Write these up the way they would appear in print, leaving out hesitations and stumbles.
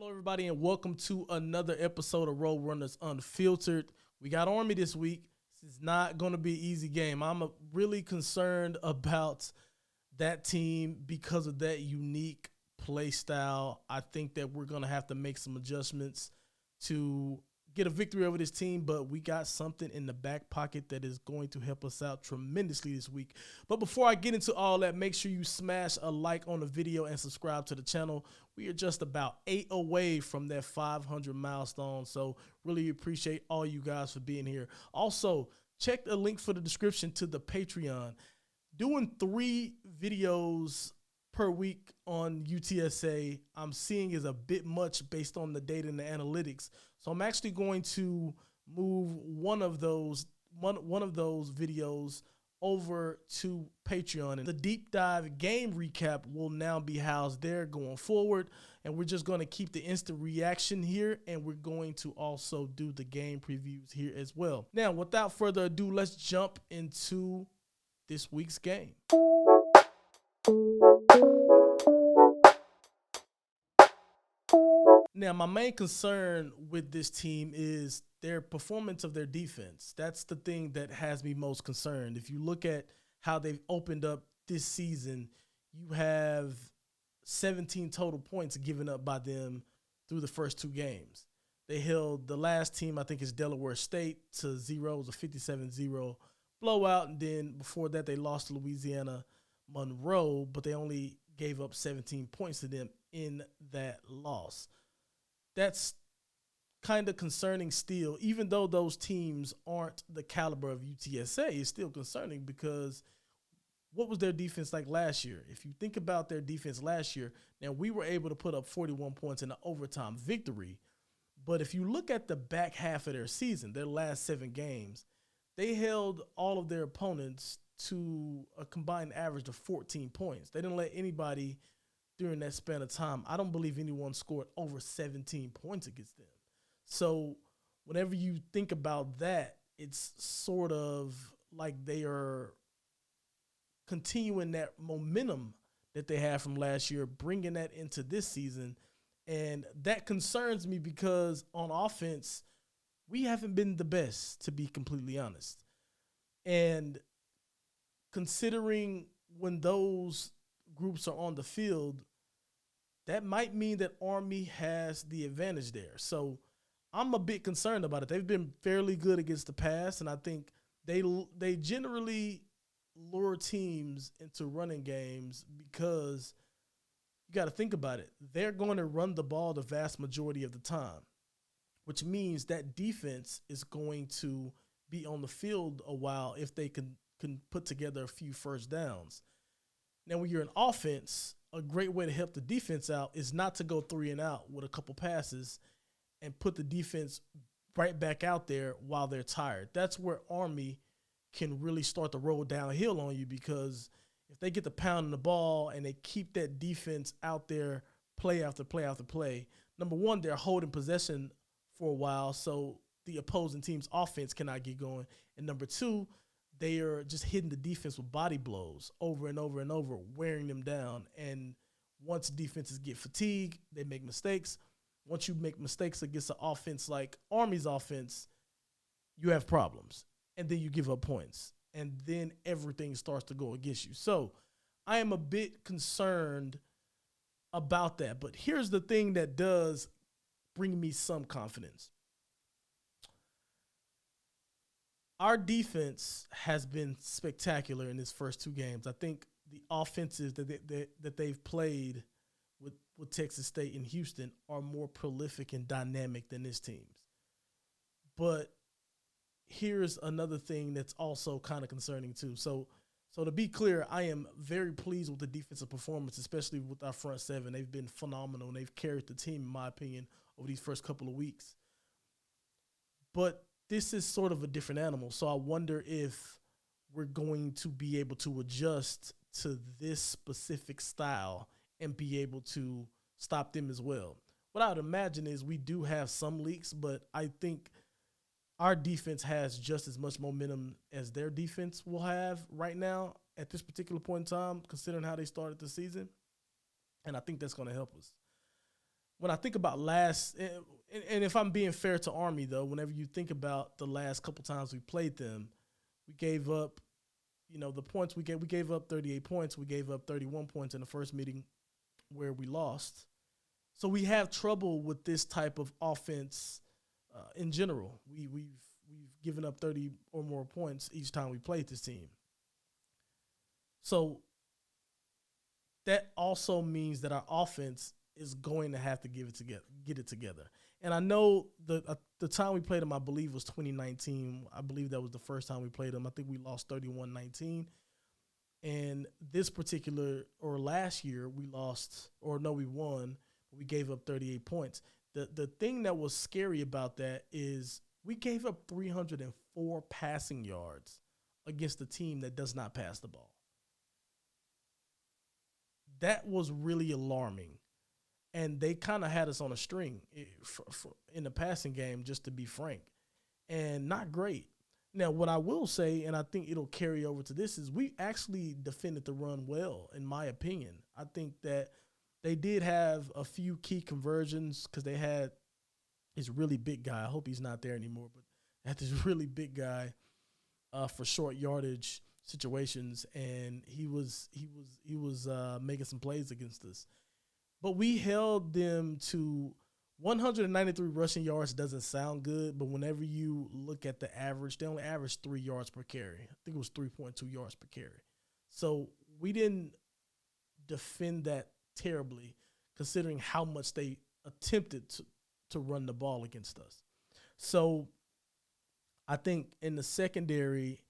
Hello, everybody, and welcome to another episode of Road Runners Unfiltered. We got Army this week. This is not going to be an easy game. I'm really concerned about that team because of that unique play style. I think that we're going to have to make some adjustments to get a victory over this team, but we got something in the back pocket that is going to help us out tremendously this week. But before I get into all that, make sure you smash a like on the video and subscribe to the channel. We are just about 8 away from that 500 milestone, so really appreciate all you guys for being here. Also, check the link for the description to the Patreon. Doing 3 videos per week on UTSA, I'm seeing is a bit much based on the data and the analytics. So I'm actually going to move one of those videos over to Patreon. And the deep dive game recap will now be housed there going forward. And we're just going to keep the instant reaction here. And we're going to also do the game previews here as well. Now, without further ado, let's jump into this week's game. Now, my main concern with this team is their performance of their defense. That's the thing that has me most concerned. If you look at how they've opened up this season, you have 17 total points given up by them through the first 2 games. They held the last team, I think is Delaware State, to 0. It was a 57-0 blowout. And then before that, they lost to Louisiana Monroe, but they only gave up 17 points to them in that loss. That's kind of concerning still, even though those teams aren't the caliber of UTSA. It's still concerning because what was their defense like last year? If you think about their defense last year, now we were able to put up 41 points in an overtime victory, but if you look at the back half of their season, their last 7 games, they held all of their opponents to a combined average of 14 points. They didn't let anybody during that span of time. I don't believe anyone scored over 17 points against them. So whenever you think about that, it's sort of like they are continuing that momentum that they had from last year, bringing that into this season. And that concerns me because on offense, we haven't been the best, to be completely honest. And considering when those groups are on the field, that might mean that Army has the advantage there. So I'm a bit concerned about it. They've been fairly good against the pass, and I think they generally lure teams into running games because you got to think about it. They're going to run the ball the vast majority of the time, which means that defense is going to be on the field a while if they can put together a few first downs. Now, when you're an offense, a great way to help the defense out is not to go 3 and out with a couple passes and put the defense right back out there while they're tired. That's where Army can really start to roll downhill on you, because if they get to pounding the ball and they keep that defense out there play after play after play, number one, they're holding possession for a while, so the opposing team's offense cannot get going. And number two, they are just hitting the defense with body blows over and over and over, wearing them down. And once defenses get fatigued, they make mistakes. Once you make mistakes against an offense like Army's offense, you have problems. And then you give up points. And then everything starts to go against you. So I am a bit concerned about that. But here's the thing that does bring me some confidence. Our defense has been spectacular in these first 2 games. I think the offenses that they've played with Texas State and Houston are more prolific and dynamic than this team's. But here's another thing that's also kind of concerning too. So to be clear, I am very pleased with the defensive performance, especially with our front 7. They've been phenomenal, and they've carried the team, in my opinion, over these first couple of weeks. But this is sort of a different animal, so I wonder if we're going to be able to adjust to this specific style and be able to stop them as well. What I would imagine is we do have some leaks, but I think our defense has just as much momentum as their defense will have right now at this particular point in time, considering how they started the season. And I think that's going to help us. when I think about and if I'm being fair to Army, though, whenever you think about the last couple times we played them, we gave up, the points we gave up 38 points. We gave up 31 points in the first meeting where we lost. So we have trouble with this type of offense in general. We've given up 30 or more points each time we played this team. So that also means that our offense is going to have to get it together. And I know the time we played them, I believe, was 2019. I believe that was the first time we played them. I think we lost 31-19. And last year, we won. We gave up 38 points. The thing that was scary about that is we gave up 304 passing yards against a team that does not pass the ball. That was really alarming. And they kind of had us on a string in the passing game, just to be frank, and not great. Now, what I will say, and I think it'll carry over to this, is we actually defended the run well, in my opinion. I think that they did have a few key conversions because they had this really big guy. I hope he's not there anymore, but they had this really big guy for short yardage situations, and he was making some plays against us. But we held them to 193 rushing yards. Doesn't sound good, but whenever you look at the average, they only averaged 3 yards per carry. I think it was 3.2 yards per carry. So we didn't defend that terribly, considering how much they attempted to run the ball against us. So I think in the secondary,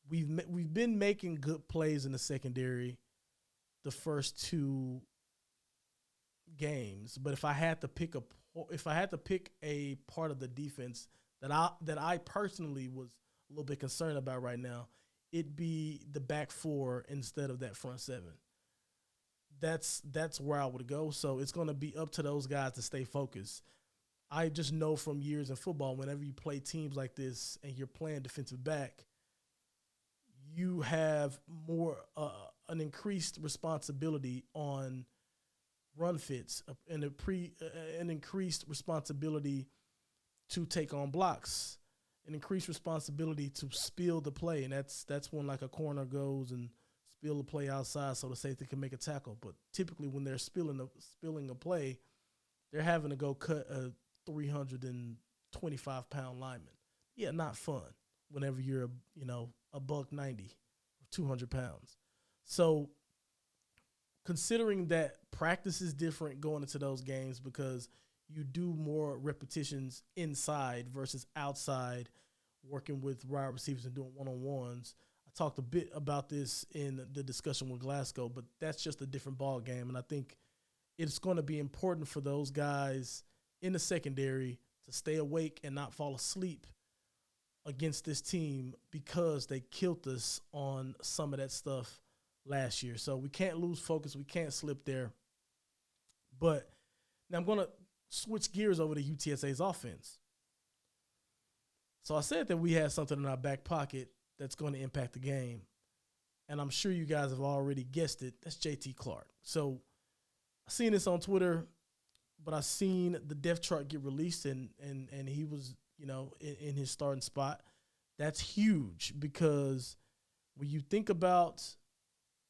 we've been making good plays in the secondary the first 2 games, but if I had to pick a part of the defense that I personally was a little bit concerned about right now, it'd be the back 4 instead of that front 7. That's where I would go. So it's going to be up to those guys to stay focused. I just know from years in football, whenever you play teams like this and you're playing defensive back, you have more an increased responsibility on run fits and an increased responsibility to take on blocks, an increased responsibility to spill the play, and that's when like a corner goes and spill the play outside so the safety can make a tackle. But typically when they're spilling a play, they're having to go cut a 325-pound lineman. Yeah, not fun whenever you're a buck 90 or 200 pounds. So considering that practice is different going into those games because you do more repetitions inside versus outside, working with wide receivers and doing one-on-ones. I talked a bit about this in the discussion with Glasgow, but that's just a different ball game. And I think it's going to be important for those guys in the secondary to stay awake and not fall asleep against this team because they killed us on some of that stuff last year. So we can't lose focus. We can't slip there. But now I'm going to switch gears over to UTSA's offense. So I said that we had something in our back pocket that's going to impact the game. And I'm sure you guys have already guessed it. That's JT Clark. So I seen this on Twitter, but I seen the depth chart get released and he was, in his starting spot. That's huge because when you think about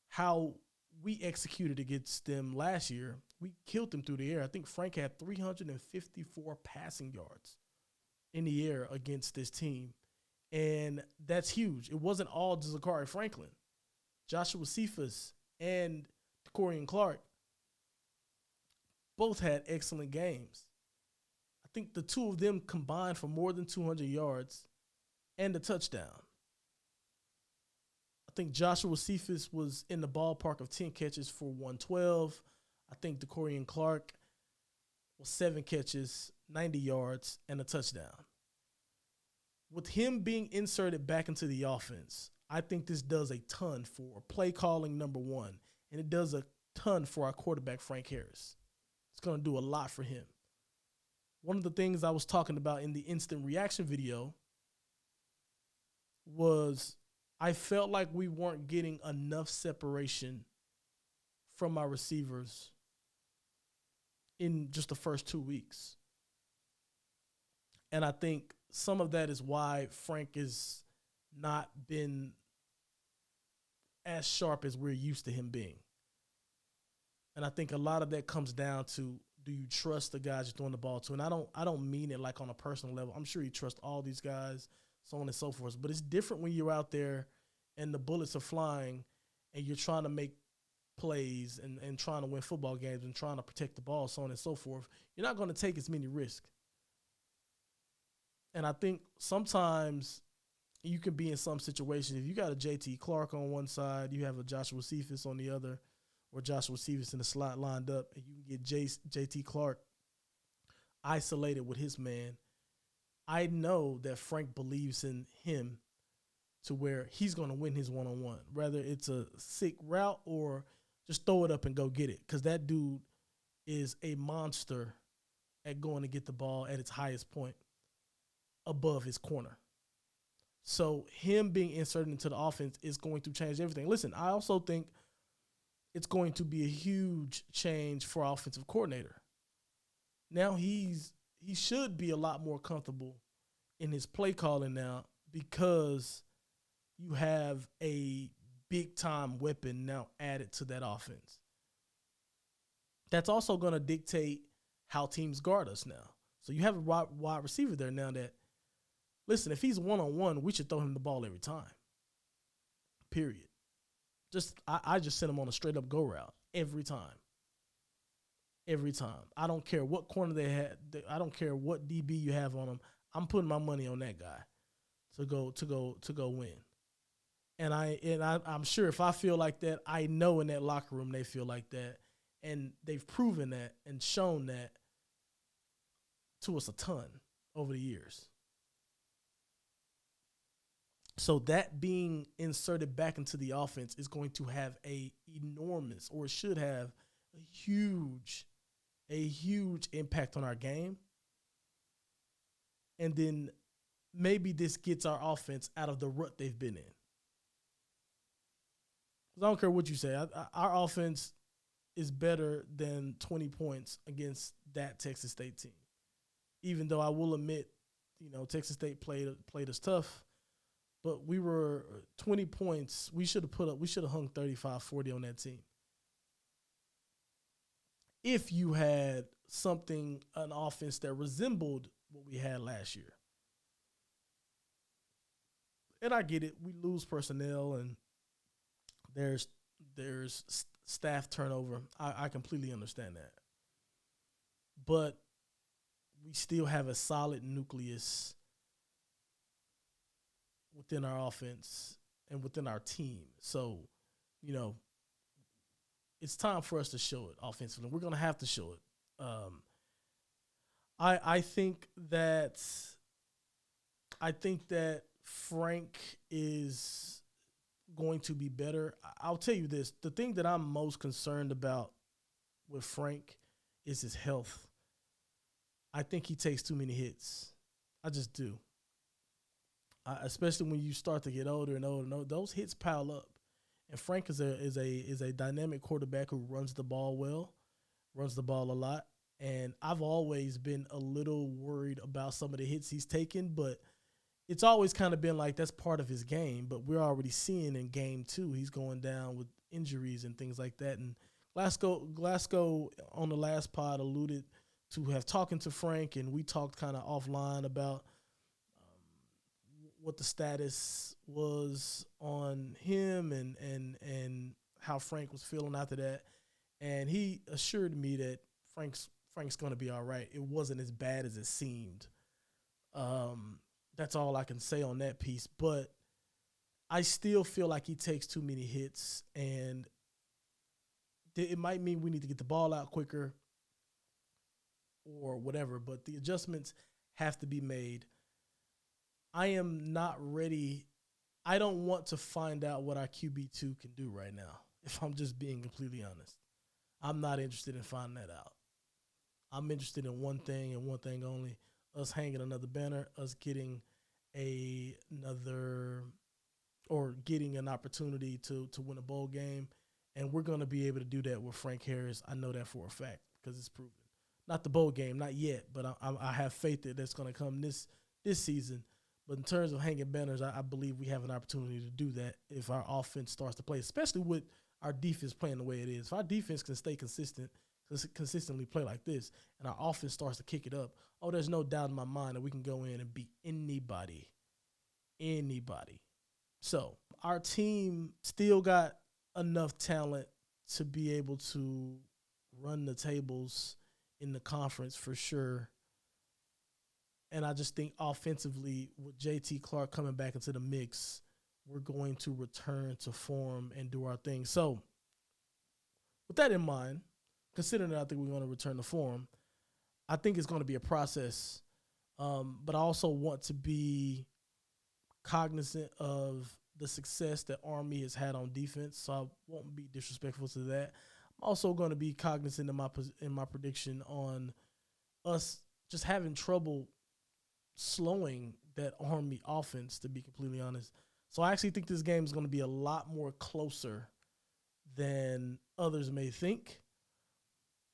how we executed against them last year, we killed them through the air. I think Frank had 354 passing yards in the air against this team. And that's huge. It wasn't all Zakari Franklin. Joshua Cephas and Darrien Clark both had excellent games. I think the two of them combined for more than 200 yards and a touchdown. I think Joshua Cephas was in the ballpark of 10 catches for 112. I think Darrien Clark was 7 catches, 90 yards, and a touchdown. With him being inserted back into the offense, I think this does a ton for play calling, number one, and it does a ton for our quarterback, Frank Harris. It's going to do a lot for him. One of the things I was talking about in the instant reaction video was I felt like we weren't getting enough separation from our receivers in just the first 2 weeks. And I think some of that is why Frank has not been as sharp as we're used to him being. And I think a lot of that comes down to, do you trust the guys you're throwing the ball to? And I don't mean it like on a personal level. I'm sure you trust all these guys, so on and so forth. But it's different when you're out there and the bullets are flying and you're trying to make plays and trying to win football games and trying to protect the ball, so on and so forth. You're not going to take as many risks. And I think sometimes you can be in some situations. If you got a JT Clark on one side, you have a Joshua Cephas on the other, or Joshua Cephas in the slot lined up, and you can get JT Clark isolated with his man. I know that Frank believes in him to where he's going to win his one-on-one, whether it's a sick route or just throw it up and go get it, because that dude is a monster at going to get the ball at its highest point above his corner. So him being inserted into the offense is going to change everything. Listen, I also think it's going to be a huge change for our offensive coordinator. Now he should be a lot more comfortable in his play calling now, because you have a big-time weapon now added to that offense. That's also going to dictate how teams guard us now. So you have a wide receiver there now that, listen, if he's one-on-one, we should throw him the ball every time, period. I just send him on a straight-up go route every time. Every time. I don't care what corner they had. I don't care what DB you have on them. I'm putting my money on that guy to go win. And I'm sure if I feel like that, I know in that locker room they feel like that, and they've proven that and shown that to us a ton over the years. So that being inserted back into the offense is going to have a enormous, or should have a huge impact on our game. And then maybe this gets our offense out of the rut they've been in. Because I don't care what you say. Our offense is better than 20 points against that Texas State team. Even though I will admit, Texas State played us tough. But we were 20 points. We should have hung 35-40 on that team. If you had an offense that resembled what we had last year. And I get it. We lose personnel and there's staff turnover. I completely understand that. But we still have a solid nucleus within our offense and within our team. So, it's time for us to show it offensively. We're going to have to show it. I think that Frank is going to be better. I'll tell you this. The thing that I'm most concerned about with Frank is his health. I think he takes too many hits. I just do. Especially when you start to get older and older and older, those hits pile up. And Frank is a dynamic quarterback who runs the ball well, runs the ball a lot. And I've always been a little worried about some of the hits he's taken, but it's always kind of been like that's part of his game. But we're already seeing in game 2 he's going down with injuries and things like that. And Glasgow on the last pod alluded to have talking to Frank, and we talked kind of offline about what the status was on him and how Frank was feeling after that. And he assured me that Frank's going to be all right. It wasn't as bad as it seemed. That's all I can say on that piece. But I still feel like he takes too many hits, and it might mean we need to get the ball out quicker or whatever, but the adjustments have to be made. I am not ready. I don't want to find out what our QB2 can do right now, if I'm just being completely honest. I'm not interested in finding that out. I'm interested in one thing and one thing only, us hanging another banner, us getting getting an opportunity to win a bowl game, and we're going to be able to do that with Frank Harris. I know that for a fact because it's proven. not the bowl game, not yet, but I have faith that that's going to come this season. But in terms of hanging banners, I believe we have an opportunity to do that if our offense starts to play, especially with our defense playing the way it is. If our defense can stay consistently play like this, and our offense starts to kick it up, there's no doubt in my mind that we can go in and beat anybody. So our team still got enough talent to be able to run the tables in the conference for sure. And I just think offensively, with JT Clark coming back into the mix, we're going to return to form and do our thing. So with that in mind, considering that I think we're going to return to form, I think it's going to be a process. But I also want to be cognizant of the success that Army has had on defense, so I won't be disrespectful to that. I'm also going to be cognizant in my prediction on us just having trouble slowing that Army offense, to be completely honest. So I actually think this game is going to be a lot more closer than others may think.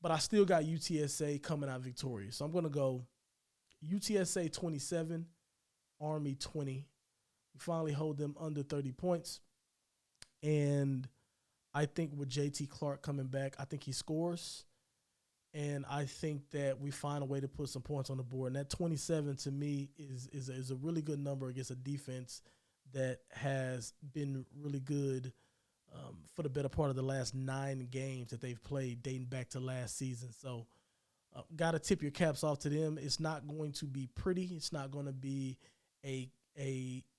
But I still got UTSA coming out victorious. So I'm going to go UTSA 27, Army 20. We finally hold them under 30 points. And I think with JT Clark coming back, I think he scores. And I think that we find a way to put some points on the board. And that 27 to me is a really good number against a defense that has been really good for the better part of the last 9 games that they've played dating back to last season. So got to tip your caps off to them. It's not going to be pretty. It's not going to be a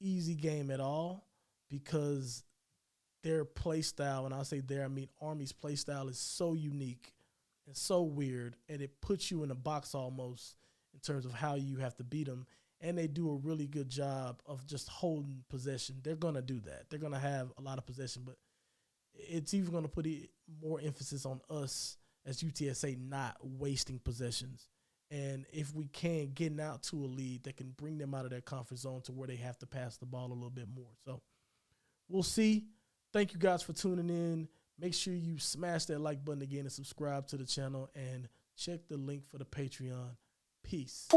easy game at all, because their play style, and I say I mean Army's play style, is so unique and so weird, and it puts you in a box almost in terms of how you have to beat them. And they do a really good job of just holding possession. They're going to do that. They're going to have a lot of possession, but it's even going to put more emphasis on us as UTSA not wasting possessions. And if we can get out to a lead, that can bring them out of their comfort zone to where they have to pass the ball a little bit more. So we'll see. Thank you guys for tuning in. Make sure you smash that like button again and subscribe to the channel, and check the link for the Patreon. Peace.